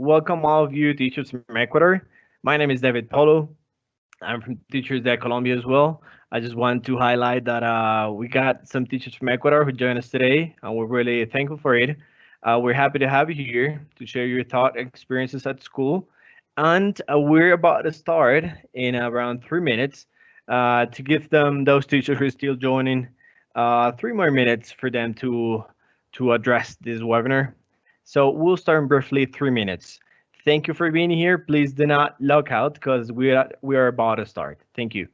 Welcome all of you teachers from Ecuador. My name is David Polo. I'm from Teachers at Colombia as well. I just want to highlight that we got some teachers from Ecuador who joined us today, and we're really thankful for it. We're happy to have you here to share your thought experiences at school. And we're about to start in around 3 minutes to give them, those teachers who are still joining, 3 more minutes for them to address this webinar. So we'll start in briefly 3 minutes. Thank you for being here. Please do not log out because we are about to start. Thank you.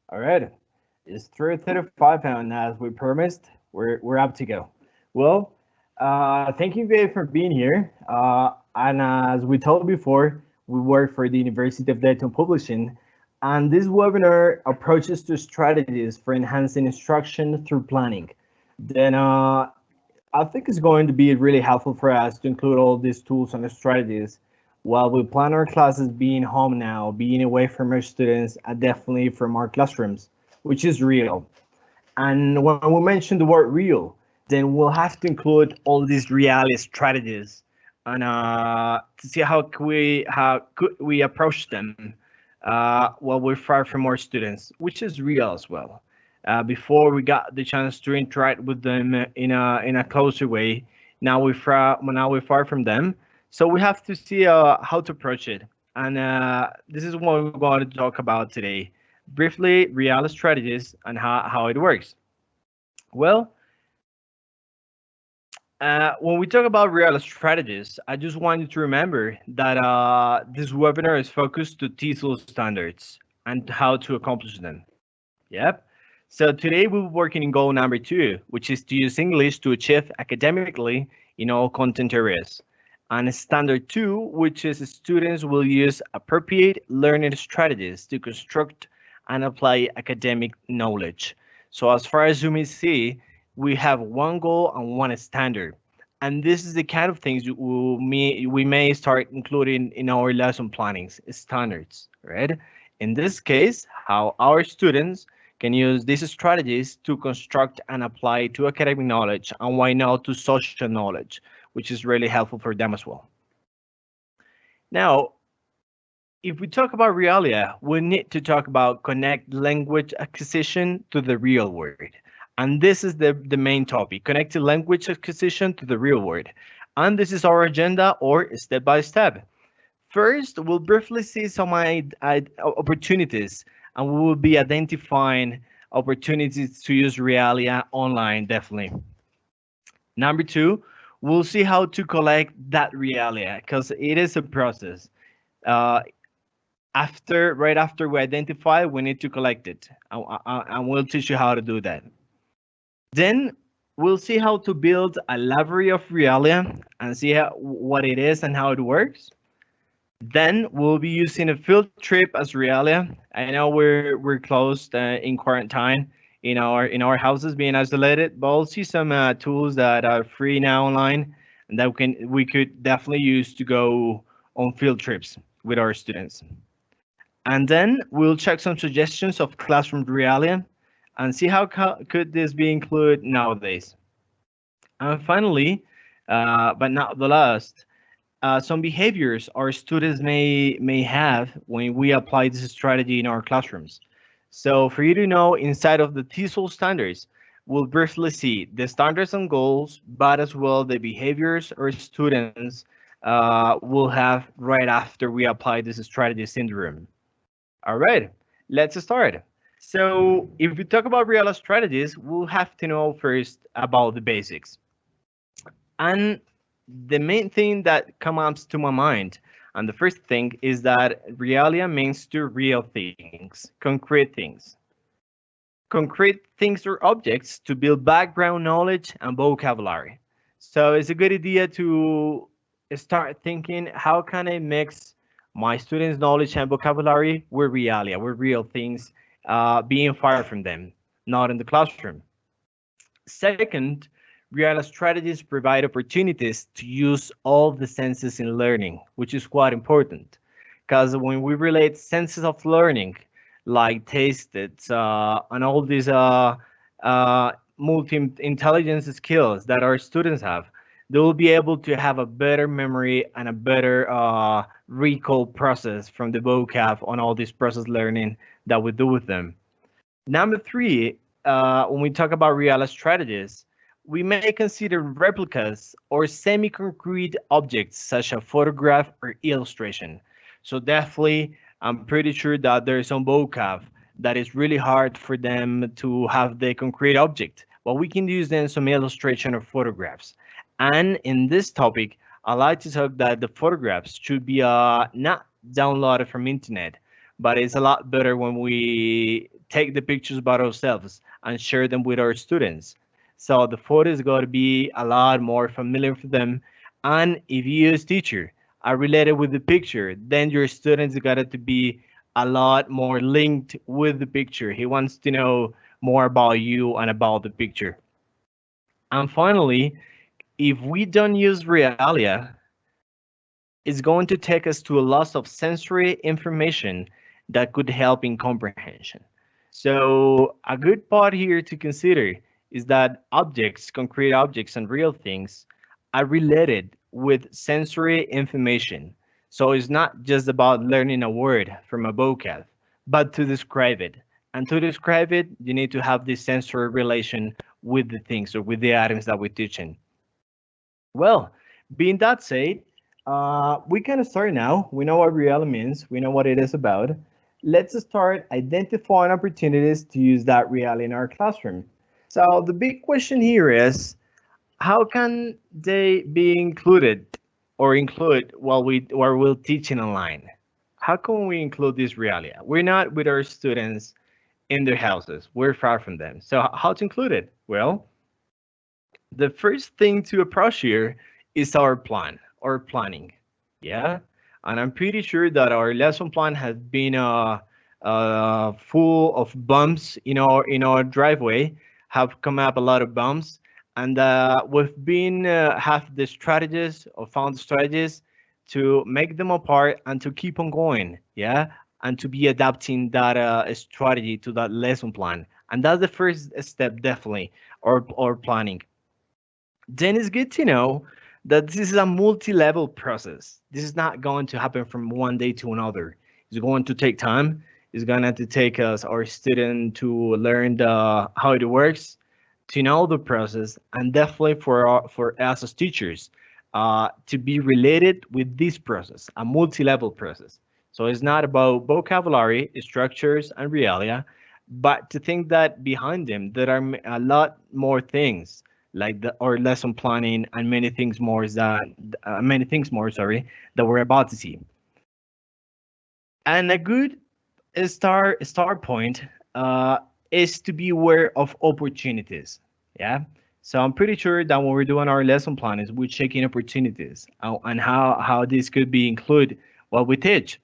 All right, it's 3:35, and as we promised, we're up to go. Well, thank you guys for being here. And as we told before, we work for the University of Dayton Publishing, and this webinar approaches to strategies for enhancing instruction through planning. Then I think it's going to be really helpful for us to include all these tools and strategies while we plan our classes being home now, being away from our students, and definitely from our classrooms, which is real. And when we mention the word real, then we'll have to include all these reality strategies and to see how could we approach them while we're far from our students, which is real as well. Before we got the chance to interact with them in a closer way, now we're far from them, so we have to see how to approach it. And this is what we're going to talk about today. Briefly, real strategies and how it works. Well, when we talk about real strategies, I just want you to remember that this webinar is focused to TESOL standards and how to accomplish them. Yep. So today we'll be working in goal number 2, which is to use English to achieve academically in all content areas. And standard 2, which is students will use appropriate learning strategies to construct and apply academic knowledge. So as far as you may see, we have one goal and one standard. And this is the kind of things we may start including in our lesson plannings, standards, right? In this case, how our students can use these strategies to construct and apply to academic knowledge, and why not to social knowledge, which is really helpful for them as well. Now, if we talk about Realia, we need to talk about connect language acquisition to the real world. And this is the main topic, connecting language acquisition to the real world. And this is our agenda, or step by step. First, we'll briefly see some opportunities, and we will be identifying opportunities to use Realia online, definitely. Number two, we'll see how to collect that realia because it is a process. Uh, right after we identify, we need to collect it, and we'll teach you how to do that. Then we'll see how to build a library of realia and see what it is and how it works. Then we'll be using a field trip as Realia. I know we're closed in quarantine in our houses being isolated, but we'll see some tools that are free now online and that we could definitely use to go on field trips with our students. And then we'll check some suggestions of classroom Realia and see how could this be included nowadays. And finally, but not the last, some behaviors our students may have when we apply this strategy in our classrooms. So for you to know, inside of the TESOL standards, we'll briefly see the standards and goals, but as well the behaviors our students will have right after we apply this strategies in the room. All right, let's start. So if we talk about real strategies, we'll have to know first about the basics. And the main thing that comes to my mind, and the first thing is that realia means to real things, concrete things. Concrete things or objects to build background knowledge and vocabulary. So it's a good idea to start thinking how can I mix my students' knowledge and vocabulary with realia, with real things, being far from them, not in the classroom. Second, real strategies provide opportunities to use all the senses in learning, which is quite important. Because when we relate senses of learning, like taste, and all these multi-intelligence skills that our students have, they will be able to have a better memory and a better recall process from the vocab on all this process learning that we do with them. Number three, when we talk about real strategies, we may consider replicas or semi-concrete objects such as photograph or illustration. So definitely, I'm pretty sure that there's some vocab that is really hard for them to have the concrete object, but we can use then some illustration or photographs. And in this topic, I like to talk that the photographs should be not downloaded from internet, but it's a lot better when we take the pictures by ourselves and share them with our students. So the photo is going to be a lot more familiar for them. And if you as teacher are related with the picture, then your students got it to be a lot more linked with the picture. He wants to know more about you and about the picture. And finally, if we don't use Realia, it's going to take us to a loss of sensory information that could help in comprehension. So a good part here to consider is that objects, concrete objects and real things are related with sensory information. So it's not just about learning a word from a vocab, but to describe it. And to describe it, you need to have this sensory relation with the things or with the items that we're teaching. Well, being that said, we can start now. We know what reality means. We know what it is about. Let's start identifying opportunities to use that reality in our classroom. So the big question here is, how can they be included or include while we're teaching online? How can we include this reality? We're not with our students in their houses. We're far from them. So how to include it? Well, the first thing to approach here is our plan or planning. Yeah. And I'm pretty sure that our lesson plan has been full of bumps in our driveway, have come up a lot of bumps. And we've been have the strategies or found strategies to make them apart and to keep on going. Yeah. And to be adapting that strategy to that lesson plan. And that's the first step, definitely, or planning. Then it's good to know that this is a multi-level process. This is not going to happen from one day to another. It's going to take time. It's going to have to take us, our student, to learn how it works, to know the process, and definitely for us as teachers, to be related with this process, a multi-level process. So it's not about vocabulary, structures, and realia, but to think that behind them there are a lot more things like the or lesson planning and many things more, sorry, that we're about to see. And a good start point uh, is to be aware of opportunities. Yeah. So I'm pretty sure that when we're doing our lesson plans, we're checking opportunities and how this could be included what we teach.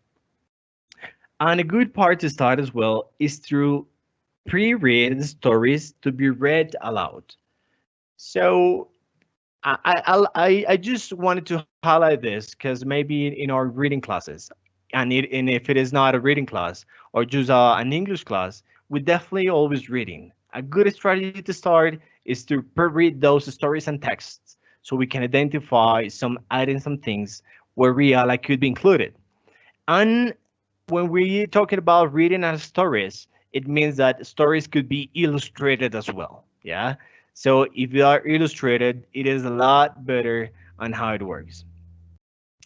And a good part to start as well is through pre-read stories to be read aloud. So I just wanted to highlight this because maybe in our reading classes, and if it is not a reading class or just an English class, we definitely always reading. A good strategy to start is to read those stories and texts so we can identify some items, some things where real could be included. And when we're talking about reading as stories, it means that stories could be illustrated as well. Yeah. So if they are illustrated, it is a lot better on how it works.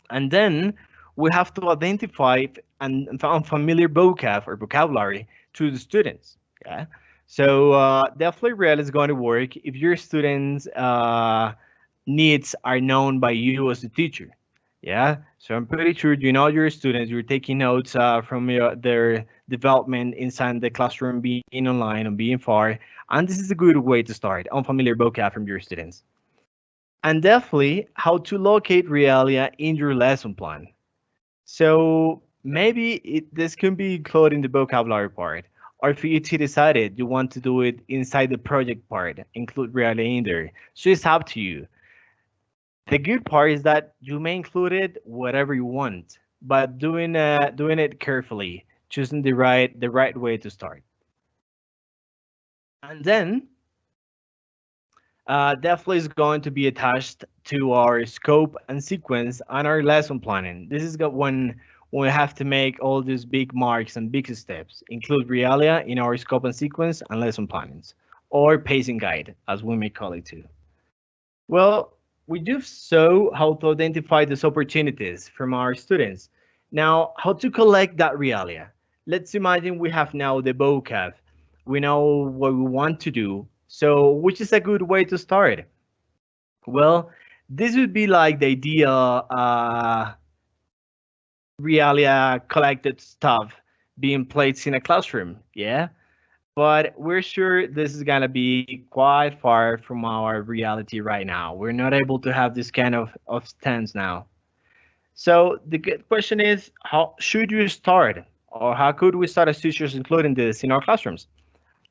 And then we have to identify and unfamiliar vocab or vocabulary to the students. Yeah. So definitely real is going to work if your students needs are known by you as a teacher. Yeah. So I'm pretty sure you know your students. You're taking notes from their development inside the classroom, being online and being far. And this is a good way to start unfamiliar vocab from your students. And definitely how to locate Realia in your lesson plan. So maybe this can be included in the vocabulary part, or if you decided you want to do it inside the project part, include Realia in there. So it's up to you. The good part is that you may include it whatever you want, but doing it carefully, choosing the right way to start. And then definitely is going to be attached to our scope and sequence and our lesson planning. This is when we have to make all these big marks and big steps, include Realia in our scope and sequence and lesson plannings, or pacing guide, as we may call it too. Well, we do so how to identify these opportunities from our students. Now, how to collect that realia. Let's imagine we have now the vocab. We know what we want to do. So, which is a good way to start? Well, this would be like the idea realia collected stuff being placed in a classroom. Yeah. But we're sure this is gonna be quite far from our reality right now. We're not able to have this kind of stance now. So the good question is, how should you start, or how could we start as teachers including this in our classrooms?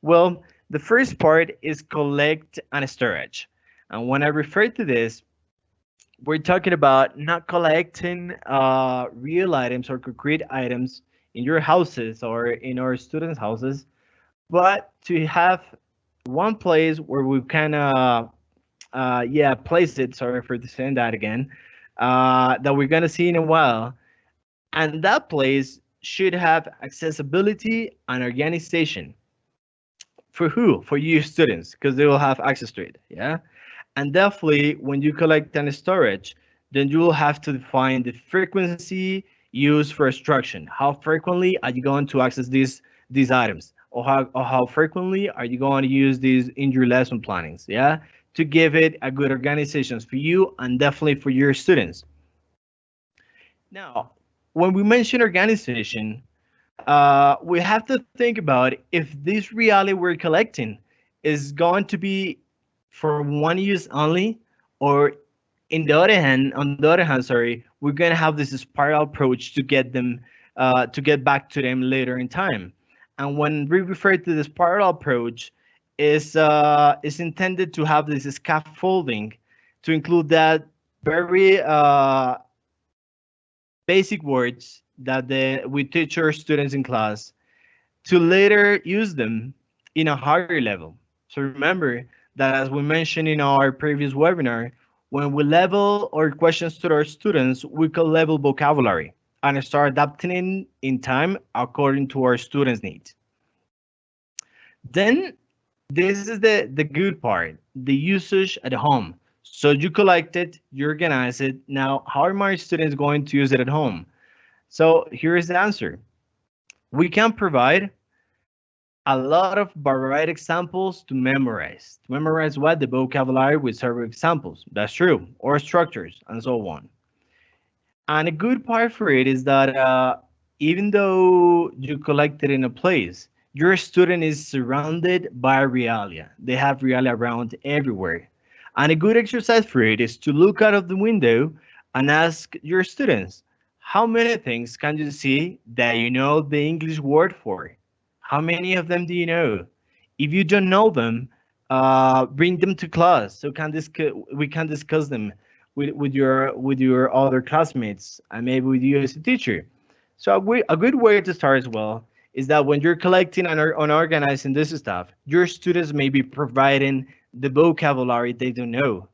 Well, the first part is collect and storage. And when I refer to this, we're talking about not collecting real items or concrete items in your houses or in our students' houses, but to have one place where we can yeah, place it, sorry for saying that again, that we're gonna see in a while, and that place should have accessibility and organization. For who? For you students, because they will have access to it. Yeah. And definitely when you collect and storage, then you will have to define the frequency used for instruction. How frequently are you going to access these items? Or how frequently are you going to use these in your lesson plannings? Yeah. To give it a good organizations for you and definitely for your students. Now, when we mention organization, we have to think about if this reality we're collecting is going to be for one use only, or on the other hand, sorry, we're gonna have this spiral approach to get back to them later in time. And when we refer to the spiral approach, is intended to have this scaffolding to include that very basic words that we teach our students in class to later use them in a higher level. So remember that as we mentioned in our previous webinar, when we level our questions to our students, we can level vocabulary and start adapting in time according to our students' needs. Then this is the good part, the usage at home. So you collect it, you organize it. Now, how are my students going to use it at home? So here is the answer. We can provide A lot of varied examples to memorize. To memorize what? The vocabulary with several examples. That's true. Or structures and so on. And a good part for it is that even though you collect it in a place, your student is surrounded by Realia. They have Realia around everywhere. And a good exercise for it is to look out of the window and ask your students, how many things can you see that you know the English word for? How many of them do you know? If you don't know them, bring them to class so we can discuss them with your other classmates and maybe with you as a teacher. So a good way to start as well is that when you're collecting and organizing this stuff, your students may be providing the vocabulary they don't know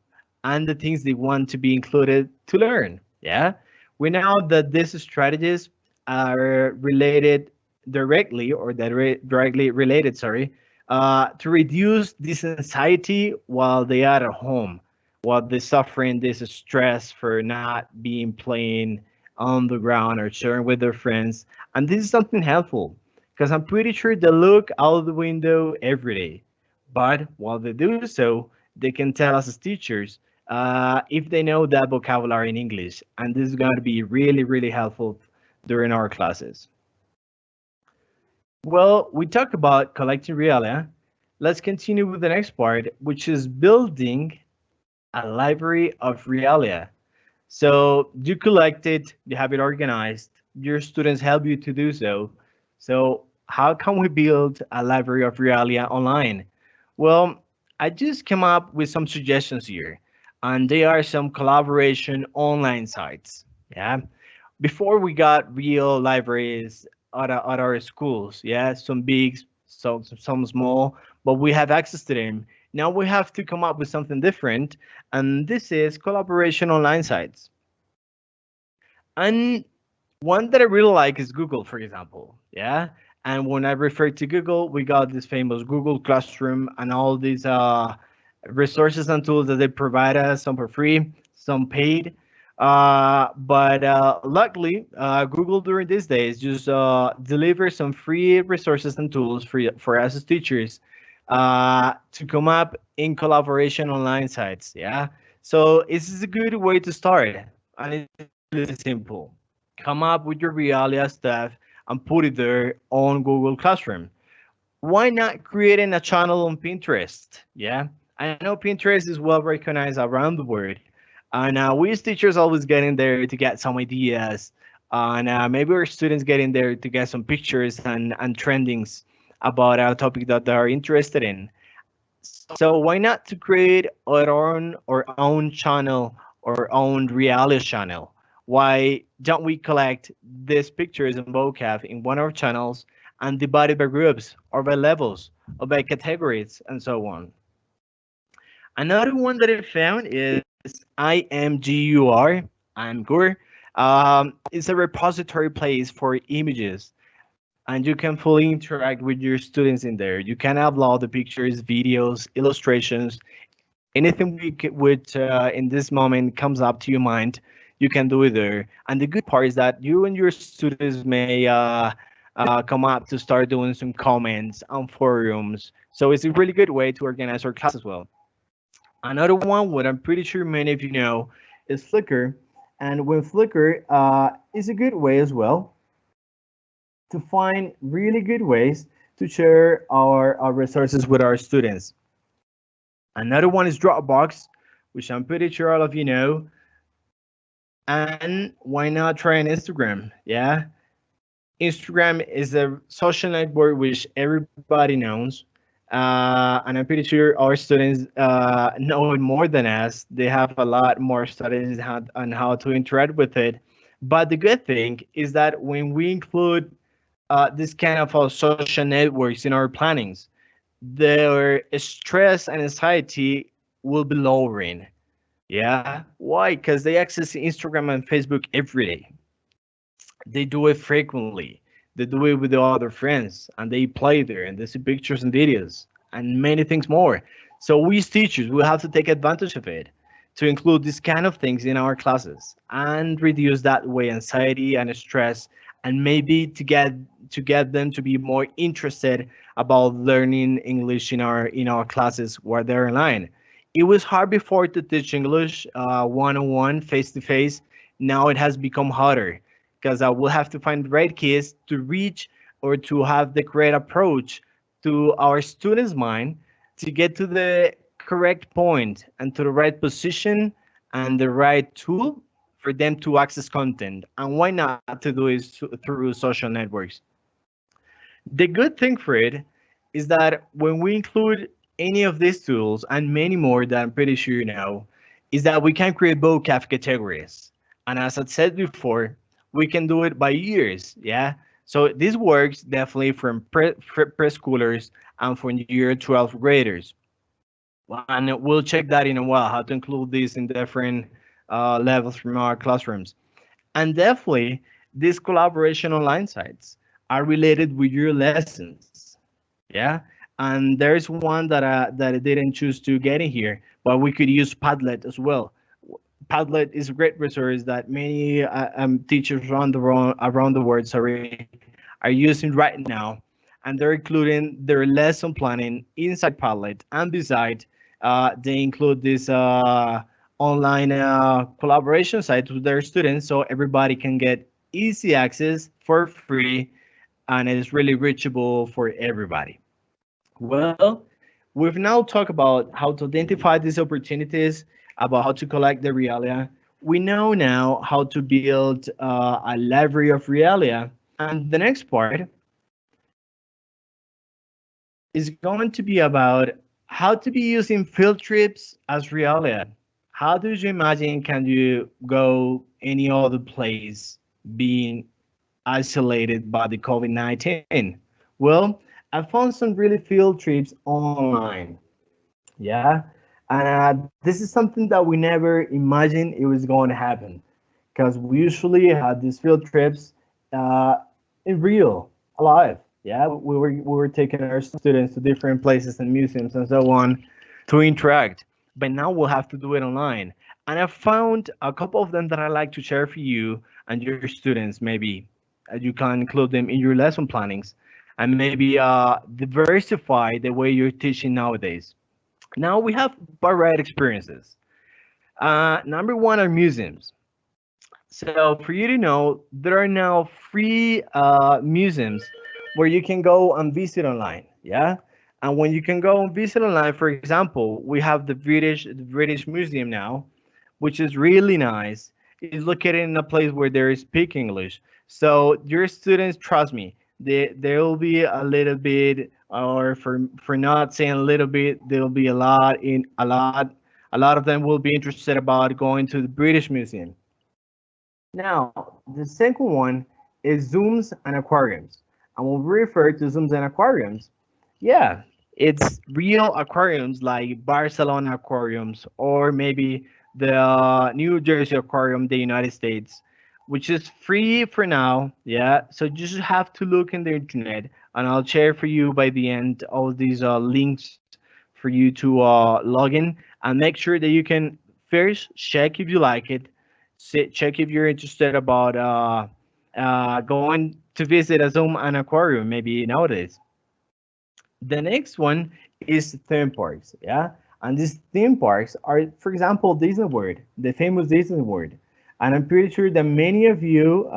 and the things they want to be included to learn. Yeah, we know that these strategies are related directly or directly related, sorry, to reduce this anxiety while they are at home, while they're suffering this stress for not being playing on the ground or sharing with their friends. And this is something helpful because I'm pretty sure they look out the window every day. But while they do so, they can tell us as teachers if they know that vocabulary in English. And this is going to be really, really helpful during our classes. Well, we talked about collecting realia. Let's continue with the next part, which is building a library of realia. So you collect it, you have it organized, your students help you to do so. So how can we build a library of realia online? Well, I just came up with some suggestions here, and they are some collaboration online sites. Yeah, before we got real libraries at our schools, yeah, some big, some small, but we have access to them. Now we have to come up with something different, and this is collaboration online sites. And one that I really like is Google, for example. Yeah. And when I refer to Google, we got this famous Google Classroom and all these resources and tools that they provide us, some for free, some paid. But luckily, Google during these days just delivers some free resources and tools for us as teachers to come up in collaboration online sites. Yeah. So this is a good way to start. And it's really simple. Come up with your Realia stuff and put it there on Google Classroom. Why not creating a channel on Pinterest? Yeah, I know Pinterest is well recognized around the world, and we as teachers always get in there to get some ideas, and maybe our students get in there to get some pictures and trendings about a topic that they are interested in. So why not to create our own channel or own reality channel? Why don't we collect these pictures and vocab in one of our channels and divide it by groups or by levels or by categories and so on? Another one that I found is IMGUR. IMGUR. It's a repository place for images and you can fully interact with your students in there. You can upload the pictures, videos, illustrations, anything which in this moment comes up to your mind, you can do it there. And the good part is that you and your students may come up to start doing some comments on forums. So it's a really good way to organize our class as well. Another one, what I'm pretty sure many of you know, is Flickr. And when Flickr is a good way as well to find really good ways to share our resources with our students. Another one is Dropbox, which I'm pretty sure all of you know. And why not try an Instagram? Yeah. Instagram is a social network which everybody knows. And I'm pretty sure our students know it more than us. They have a lot more studies on how to interact with it. But the good thing is that when we include this kind of social networks in our plannings, their stress and anxiety will be lowering. Yeah. Why? Because they access Instagram and Facebook every day. They do it frequently. They do it with the other friends and they play there and they see pictures and videos and many things more. So we as teachers will have to take advantage of it to include these kind of things in our classes and reduce that way anxiety and stress and maybe to get to get them to be more interested about learning English in our classes while they're online. It was hard before to teach English one-on-one, face-to-face. Now it has become harder because I will have to find the right kids to reach or to have the correct approach to our students' mind to get to the correct point and to the right position and the right tool for them to access content. And why not to do it through social networks? The good thing for it is that when we include any of these tools and many more that I'm pretty sure you know, is that we can create vocab categories. And as I said before, we can do it by years. Yeah. So this works definitely from preschoolers and from year 12 graders. And we'll check that in a while, how to include this in different levels from our classrooms. And definitely, these collaboration online sites are related with your lessons. Yeah. And there's one that I didn't choose to get in here, but we could use Padlet as well. Padlet is a great resource that many teachers around the world, sorry, are using right now, and they're including their lesson planning inside Padlet, and beside, they include this online collaboration site with their students, so everybody can get easy access for free, and it is really reachable for everybody. Well, we've now talked about how to identify these opportunities, about how to collect the realia. We know now how to build a library of realia. And the next part is going to be about how to be using field trips as realia. How do you imagine can you go any other place being isolated by the COVID-19? Well, I found some really field trips online. Yeah. And this is something that we never imagined it was going to happen because we usually had these field trips uh, in real, alive. Yeah. We were taking our students to different places and museums and so on to interact. But now we'll have to do it online. And I found a couple of them that I like to share for you and your students. Maybe you can include them in your lesson plannings and maybe diversify the way you're teaching nowadays. Now we have varied experiences. Number one are museums. So for you to know, there are now free museums where you can go and visit online. Yeah, and when you can go and visit online, for example, we have the British Museum now, which is really nice. It's located in a place where they speak English. So your students, trust me, there will be a little bit, or for not saying a little bit, there will be a lot of them will be interested about going to the British Museum. Now, the second one is zooms and aquariums. And when we refer to zooms and aquariums, yeah, it's real aquariums like Barcelona aquariums or maybe the New Jersey aquarium, the United States, which is free for now. Yeah, so you just have to look in the internet, and I'll share for you by the end all these links for you to log in and make sure that you can first check if you like it, check if you're interested about going to visit a zoom and aquarium maybe nowadays. The next one is theme parks, yeah? And these theme parks are, for example, Disney World, the famous Disney World. And I'm pretty sure that many of you,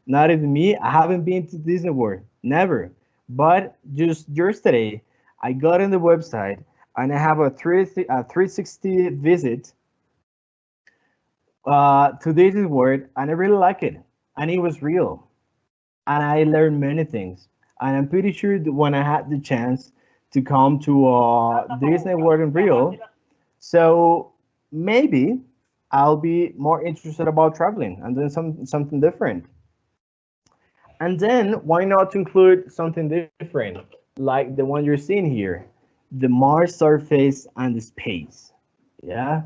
not even me, I haven't been to Disney World, never. But just yesterday, I got on the website and I have a 360 visit to Disney World, and I really like it. And it was real, and I learned many things. And I'm pretty sure that when I had the chance to come to Disney World in Rio, so maybe I'll be more interested about traveling and doing something different. And then why not include something different, like the one you're seeing here, the Mars surface and the space. Yeah.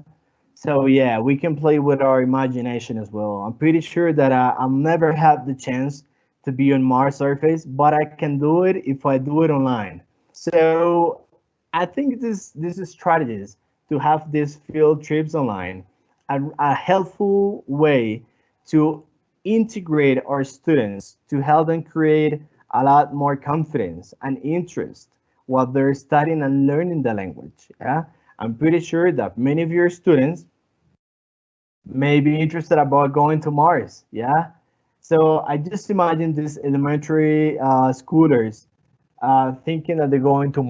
So yeah, we can play with our imagination as well. I'm pretty sure that I'll never have the chance to be on Mars surface, but I can do it if I do it online. So I think this is strategies to have these field trips online, a helpful way to integrate our students to help them create a lot more confidence and interest while they're studying and learning the language. Yeah, I'm pretty sure that many of your students may be interested about going to Mars. Yeah, so I just imagine these elementary schoolers thinking that they're going to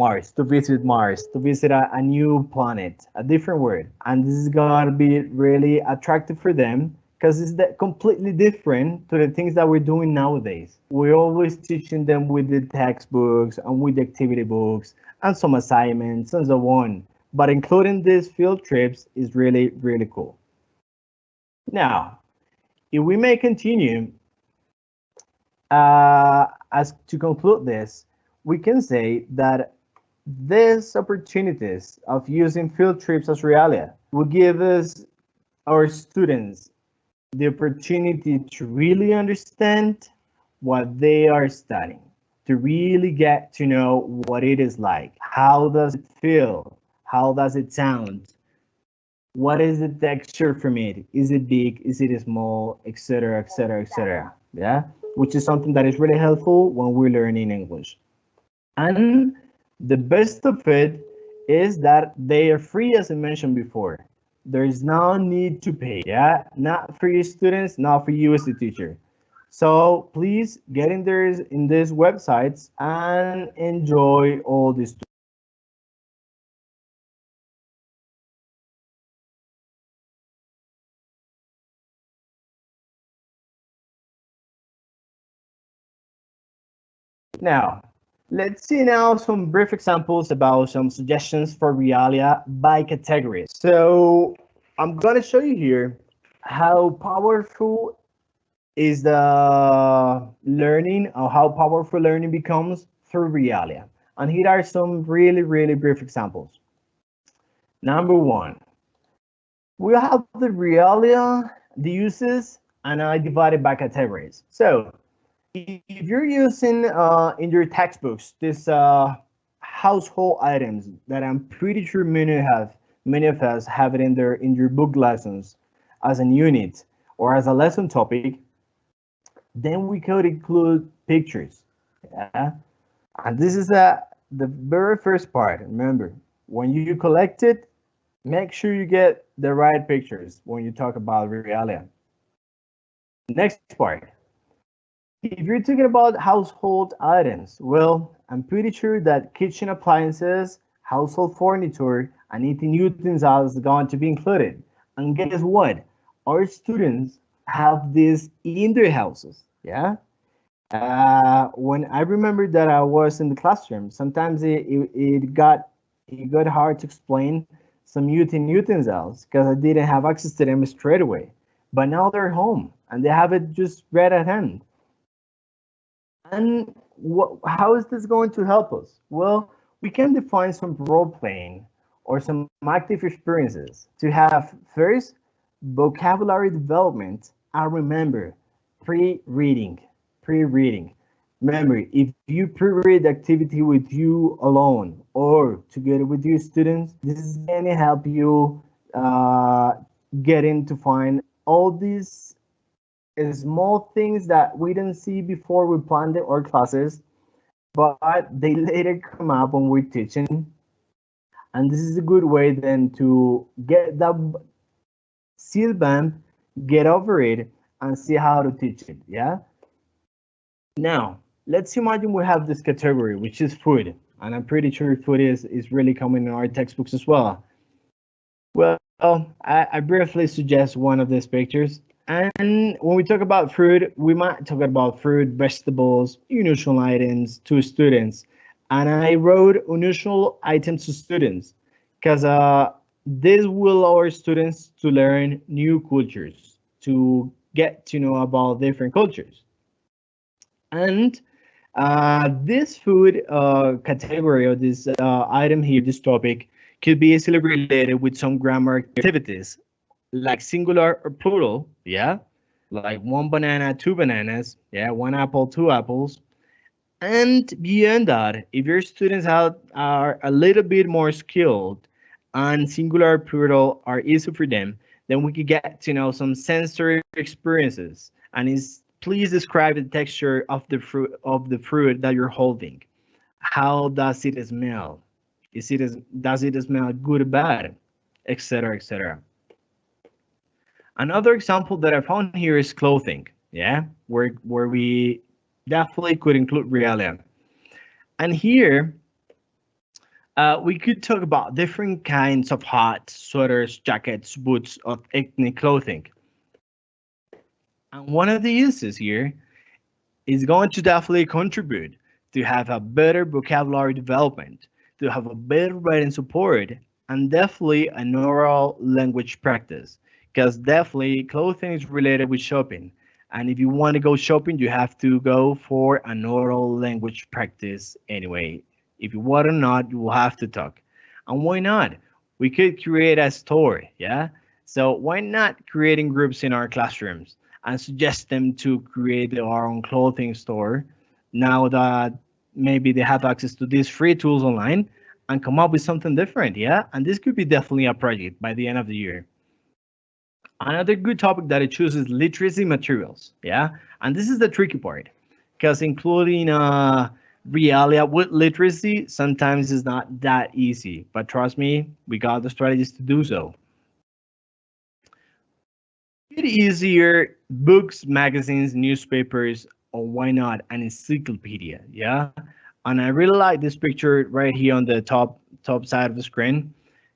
visit Mars, to visit a new planet, a different world. And this is gonna be really attractive for them because it's completely different to the things that we're doing nowadays. We're always teaching them with the textbooks and with the activity books and some assignments and so on. But including these field trips is really, really cool. Now, if we may continue, as to conclude this, we can say that these opportunities of using field trips as Realia will give us, our students, the opportunity to really understand what they are studying, to really get to know what it is like. How does it feel? How does it sound? What is the texture from it? Is it big? Is it small? Etc. Etc. Etc. Yeah, which is something that is really helpful when we're learning English. And the best of it is that they are free, as I mentioned before. There is no need to pay. Yeah, not for your students, not for you as the teacher. So please get in there in these websites and enjoy all this. Now, let's see now some brief examples about some suggestions for Realia by categories. So I'm gonna show you here how powerful is the learning, or how powerful learning becomes through Realia. And here are some really, really brief examples. Number one, we have the Realia, the uses, and I divided by categories. So if you're using in your textbooks this household items that I'm pretty sure many of us have it in your book lessons as an unit or as a lesson topic, then we could include pictures. Yeah, and this is the very first part. Remember, when you collect it, make sure you get the right pictures when you talk about Realia. Next part. If you're talking about household items, well, I'm pretty sure that kitchen appliances, household furniture, and eating utensils are going to be included. And guess what? Our students have this in their houses. Yeah. When I remember that I was in the classroom, sometimes it got hard to explain some eating utensils because I didn't have access to them straight away. But now they're home and they have it just right at hand. And how is this going to help us? Well, we can define some role playing or some active experiences to have first vocabulary development. And remember, pre-reading, pre-reading. Remember, if you pre-read the activity with you alone or together with your students, this is going to help you getting to find all these small things that we didn't see before we planned our classes, but they later come up when we're teaching. And this is a good way then to get that seal bump, get over it, and see how to teach it. Yeah. Now, let's imagine we have this category, which is food. And I'm pretty sure food is really common in our textbooks as well. Well, I briefly suggest one of these pictures. And when we talk about fruit, we might talk about fruit, vegetables, unusual items to students. And I wrote unusual items to students because this will allow our students to learn new cultures, to get to know about different cultures. And this food category or this item here, this topic, could be easily related with some grammar activities like singular or plural, yeah, like one banana, two bananas, yeah, one apple, two apples. And beyond that, if your students are a little bit more skilled and singular or plural are easy for them, then we could get to know some sensory experiences. And it's Please describe the texture of the fruit that you're holding. How does it smell? Does it smell good or bad, etc., etc. Another example that I found here is clothing. Yeah, where we definitely could include Realia. And here we could talk about different kinds of hats, sweaters, jackets, boots of ethnic clothing. And one of the uses here is going to definitely contribute to have a better vocabulary development, to have a better writing support, and definitely an oral language practice. Because definitely clothing is related with shopping. And if you want to go shopping, you have to go for an oral language practice anyway. If you want or not, you will have to talk. And why not? We could create a store, yeah? So why not creating groups in our classrooms? And suggest them to create their own clothing store now that maybe they have access to these free tools online and come up with something different, yeah? And this could be definitely a project by the end of the year. Another good topic that I choose is literacy materials, yeah? And this is the tricky part because including realia with literacy sometimes is not that easy, but trust me, we got the strategies to do so. It easier books, magazines, newspapers, or why not an encyclopedia? Yeah, and I really like this picture right here on the top side of the screen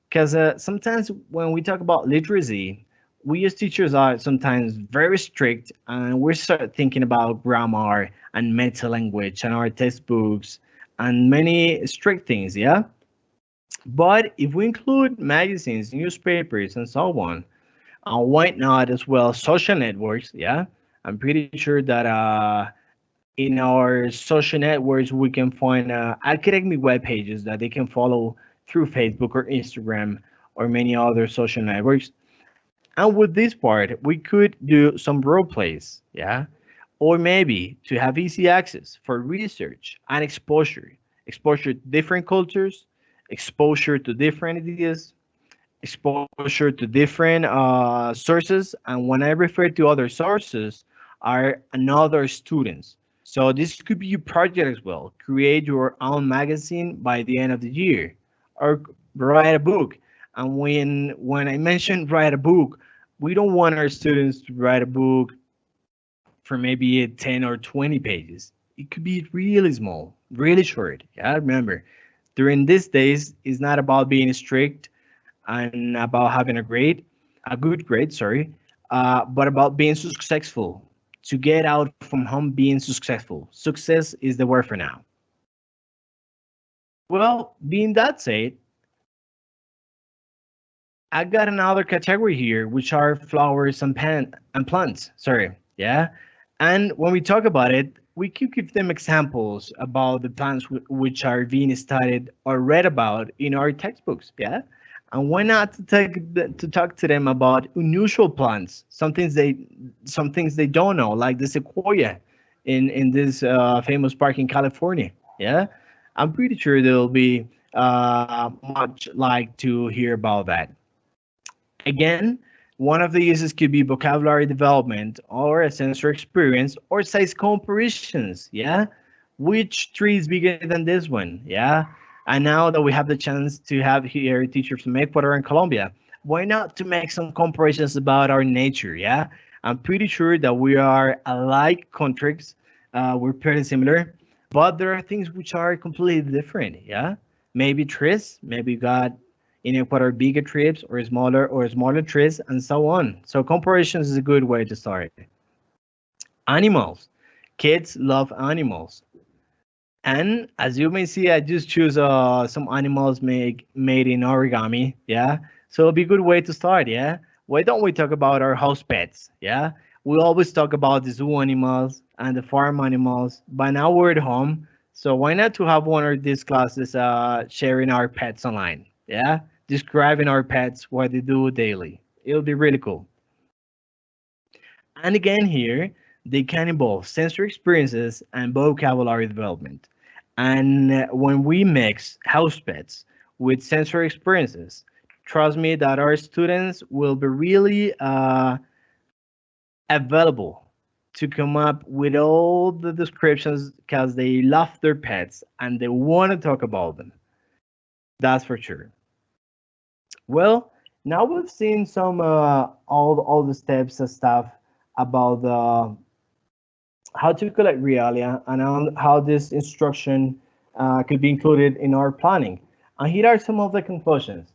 because sometimes when we talk about literacy, we as teachers are sometimes very strict, and we start thinking about grammar and meta language and our textbooks and many strict things. Yeah, but if we include magazines, newspapers, and so on, why not as well social networks? Yeah, I'm pretty sure that in our social networks we can find academic web pages that they can follow through Facebook or Instagram or many other social networks. And with this part, we could do some role plays, yeah, or maybe to have easy access for research and exposure to different cultures, exposure to different ideas, exposure to different sources, and when I refer to other sources are another students. So this could be your project as well. Create your own magazine by the end of the year, or write a book. And when I mention write a book, we don't want our students to write a book for maybe 10 or 20 pages. It could be really small, really short. Yeah, remember, during these days, it's not about being strict and about having a good grade, sorry, but about being successful. To get out from home being successful. Success is the word for now. Well, being that said, I got another category here, which are flowers and plants. Sorry, yeah. And when we talk about it, we could give them examples about the plants which are being studied or read about in our textbooks. Yeah. And why not to talk to them about unusual plants, some things they don't know, like the sequoia in this famous park in California. Yeah. I'm pretty sure they'll be much like to hear about that. Again, one of the uses could be vocabulary development or a sensory experience or size comparisons. Yeah. Which tree is bigger than this one? Yeah. And now that we have the chance to have here teachers from Ecuador and Colombia, why not to make some comparisons about our nature? Yeah. I'm pretty sure that we are alike countries. We're pretty similar, but there are things which are completely different. Yeah. Maybe trees, maybe got in Ecuador bigger trips or smaller trips and so on. So comparisons is a good way to start. Animals. Kids love animals. And as you may see, I just choose some animals made in origami. Yeah. So it'll be a good way to start. Yeah. Why don't we talk about our house pets? Yeah. We always talk about the zoo animals and the farm animals, but now we're at home. So why not to have one of these classes sharing our pets online? Yeah. Describing our pets, what they do daily. It'll be really cool. And again, here, they can involve sensory experiences and vocabulary development. And when we mix house pets with sensory experiences, trust me that our students will be really available to come up with all the descriptions because they love their pets and they want to talk about them. That's for sure. Well, now we've seen some all the steps and stuff about how to collect realia and how this instruction could be included in our planning. And here are some of the conclusions.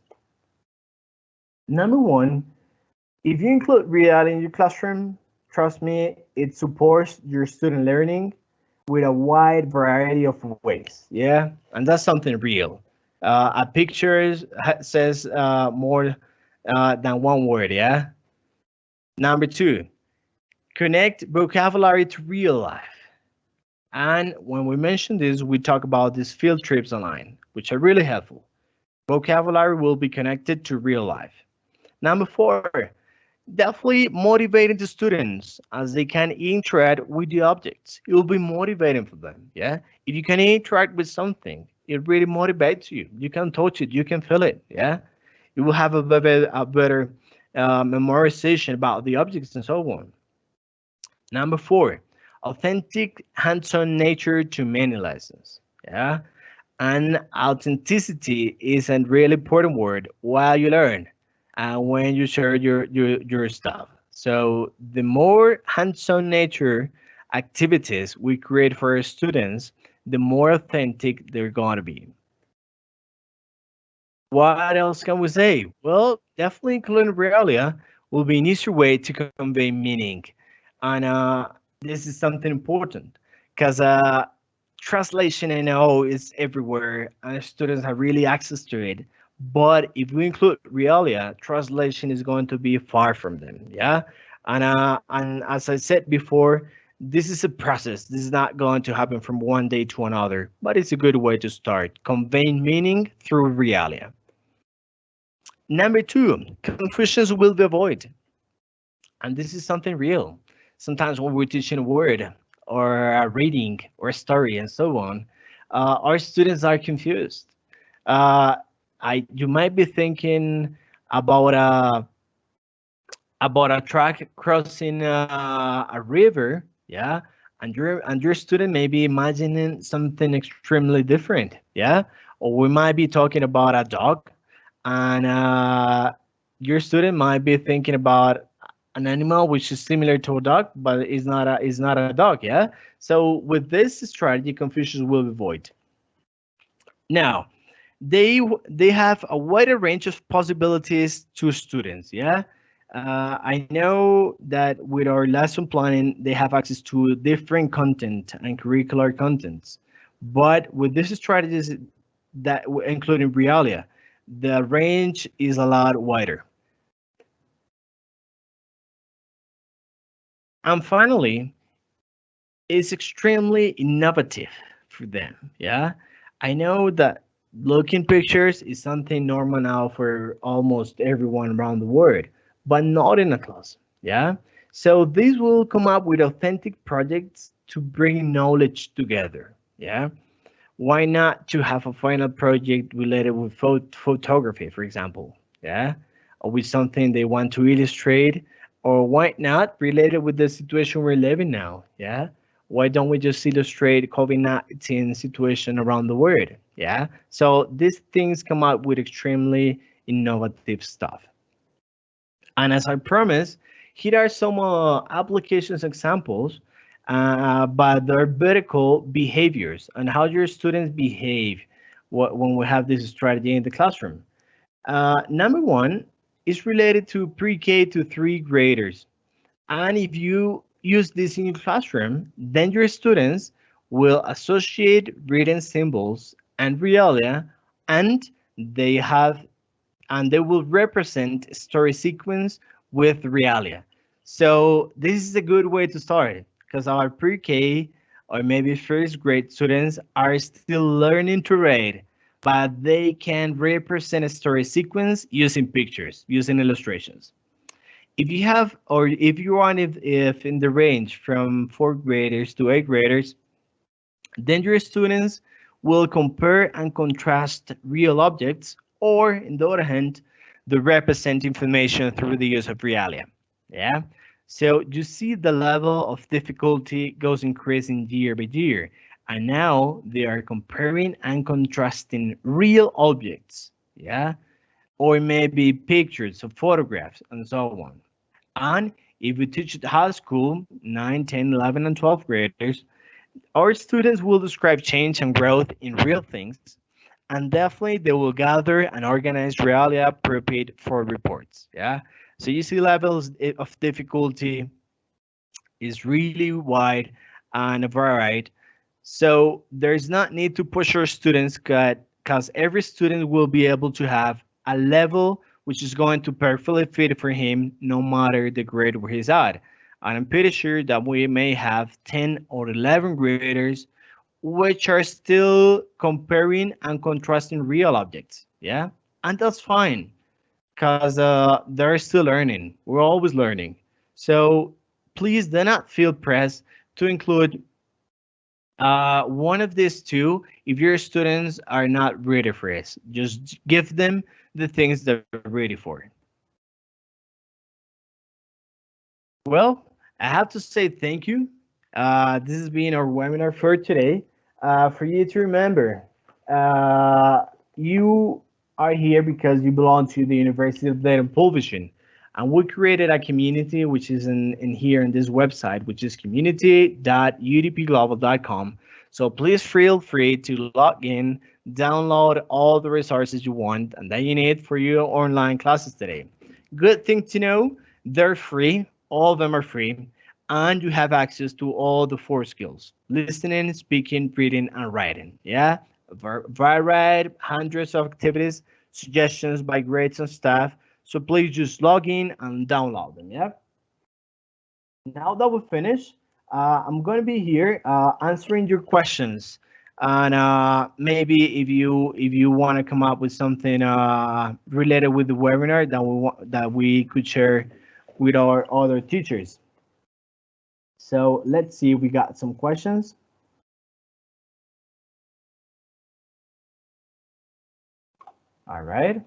Number one, if you include reality in your classroom, trust me, it supports your student learning with a wide variety of ways. Yeah, and that's something real. A picture says more than one word. Yeah. Number two, connect vocabulary to real life. And when we mention this, we talk about these field trips online, which are really helpful. Vocabulary will be connected to real life. Number four, definitely motivating the students as they can interact with the objects. It will be motivating for them. Yeah. If you can interact with something, it really motivates you. You can touch it, you can feel it. Yeah. You will have a better memorization about the objects and so on. Number four, authentic hands-on nature to many lessons. Yeah. And authenticity is a really important word while you learn and when you share your stuff. So the more hands-on nature activities we create for our students, the more authentic they're going to be. What else can we say? Well, definitely including realia will be an easier way to convey meaning. And this is something important because translation I know is everywhere and students have really access to it. But if we include realia, translation is going to be far from them. Yeah. And as I said before, this is a process. This is not going to happen from one day to another, but it's a good way to start conveying meaning through realia. Number two, confusions will be avoided. And this is something real. Sometimes when we're teaching a word or a reading or a story and so on, our students are confused. Uh, you might be thinking about a track crossing a river, yeah, and your student may be imagining something extremely different, yeah, or we might be talking about a dog, and your student might be thinking about an animal which is similar to a dog, but is not a dog, yeah. So with this strategy, confusion will be avoided. Now, they have a wider range of possibilities to students. Yeah, I know that with our lesson planning, they have access to different content and curricular contents, but with these strategies that including Realia, the range is a lot wider. And finally, it's extremely innovative for them. Yeah, I know that looking pictures is something normal now for almost everyone around the world, but not in a class. Yeah, so these will come up with authentic projects to bring knowledge together. Yeah, why not to have a final project related with photography, for example? Yeah, or with something they want to illustrate, or why not related with the situation we're living now? Yeah, why don't we just illustrate COVID-19 situation around the world? Yeah, so these things come up with extremely innovative stuff. And as I promised, here are some applications examples, but they're vertical behaviors and how your students behave when we have this strategy in the classroom. Number one is related to pre-K to three graders. And if you use this in your classroom, then your students will associate written symbols and realia, and they have and they will represent story sequence with realia. So this is a good way to start because our pre-K or maybe first grade students are still learning to read, but they can represent a story sequence using pictures, using illustrations. If you have, or if you want, if in the range from fourth graders to eighth graders, then your students will compare and contrast real objects, or in the other hand, the represent information through the use of realia. Yeah. So you see the level of difficulty goes increasing year by year. And now they are comparing and contrasting real objects, yeah, or maybe pictures or photographs and so on. And if we teach at high school, 9, 10, 11, and 12th graders, our students will describe change and growth in real things, and definitely they will gather and organize realia prepared for reports. Yeah. So you see levels of difficulty is really wide and varied. So there's not need to push our students because every student will be able to have a level which is going to perfectly fit for him no matter the grade where he's at. And I'm pretty sure that we may have 10 or 11 graders which are still comparing and contrasting real objects. Yeah. And that's fine because they're still learning. We're always learning. So please do not feel pressed to include one of these two if your students are not ready for it. Just give them the things they're ready for. Well, I have to say thank you. This has been our webinar for today. For you to remember, uh, you are here because you belong to the University of Dayton Pulvision. And we created a community which is in here in this website, which is community.udpglobal.com. So please feel free to log in, download all the resources you want and that you need for your online classes today. Good thing to know, they're free. All of them are free, and you have access to all the four skills: listening, speaking, reading, and writing. Yeah, varied hundreds of activities, suggestions by grades and staff. So please just log in and download them. Yeah. Now that we finish, I'm going to be here answering your questions. And maybe if you want to come up with something related with the webinar that we could share with our other teachers. So let's see, we got some questions. All right.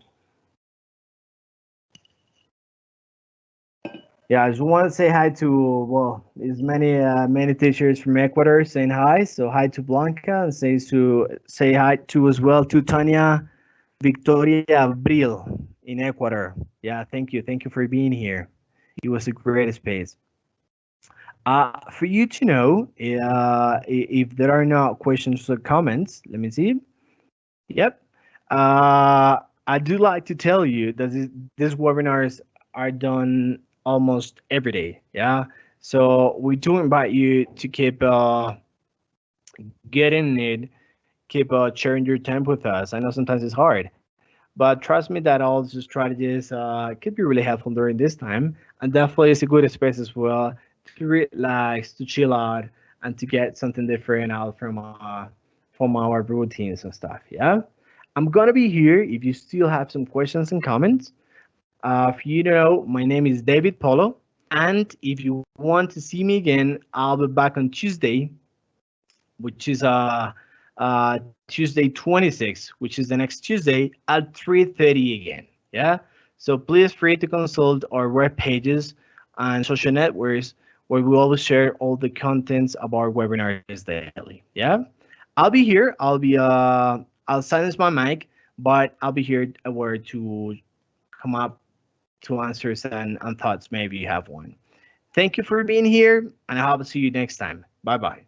Yeah, I just want to say hi to, well, there's many teachers from Ecuador saying hi. So hi to Blanca and say hi to as well to Tanya Victoria Abril in Ecuador. Yeah, thank you. Thank you for being here. It was a great space. For you to know, if there are no questions or comments, let me see. Yep. I do like to tell you that these webinars are done almost every day. Yeah. So we do invite you to keep getting it, keep sharing your time with us. I know sometimes it's hard, but trust me that all these strategies could be really helpful during this time. And definitely it's a good space as well to relax, to chill out, and to get something different out from our routines and stuff. Yeah. I'm gonna be here if you still have some questions and comments. If you know, my name is David Polo, and if you want to see me again, I'll be back on Tuesday, which is Tuesday 26, which is the next Tuesday at 3:30 again. Yeah. So please free to consult our web pages and social networks where we always share all the contents of our webinars daily. Yeah. I'll be here. I'll silence my mic, but I'll be here where to come up to answers and thoughts. Maybe you have one. Thank you for being here, and I hope to see you next time. Bye bye.